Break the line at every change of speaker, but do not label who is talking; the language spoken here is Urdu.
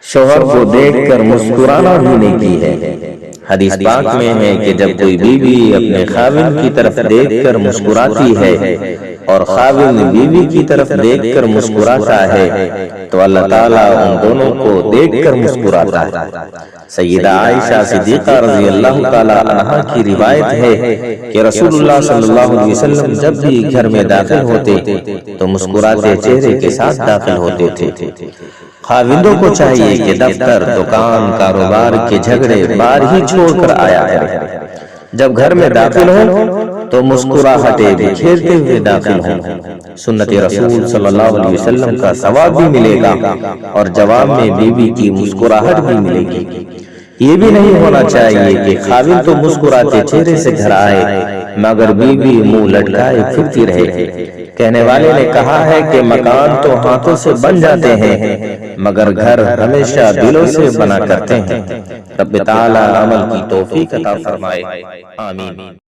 شوہر کو دیکھ کر مسکرانا بھی نیکی ہے۔ حدیث پاک میں ہے کہ جب کوئی بیوی اپنے خاوند کی طرف دیکھ کر مسکراتی ہے اور خاوند بیوی کی طرف دیکھ کر مسکراتا ہے تو اللہ تعالیٰ ان دونوں کو دیکھ کر مسکراتا ہے۔ سیدہ عائشہ صدیقہ رضی اللہ تعالیٰ عنہا کی روایت ہے کہ رسول اللہ صلی اللہ علیہ وسلم جب بھی گھر میں داخل ہوتے تو مسکراتے چہرے کے ساتھ داخل ہوتے تھے۔ خاوندوں کو چاہیے کہ دفتر، دکان، کاروبار کے جھگڑے باہر ہی چھوڑ کر آیا کریں۔ جب گھر میں داخل ہوں تو مسکراہٹیں بکھیرتے ہوئے داخل ہوں۔ سنت رسول صلی اللہ علیہ وسلم کا ثواب بھی ملے گا اور جواب میں بیوی کی مسکراہٹ بھی ملے گی۔ یہ بھی نہیں ہونا چاہیے کہ خاوند تو مسکراتے چہرے سے گھر آئے مگر بیوی منہ لٹکائے پھرتی رہے۔ کہنے والے نے کہا ہے کہ مکان تو ہاتھوں سے بن جاتے ہیں مگر گھر ہمیشہ دلوں سے بنا کرتے ہیں۔ رب تعالی عمل کی توفیق عطا فرمائے، آمین۔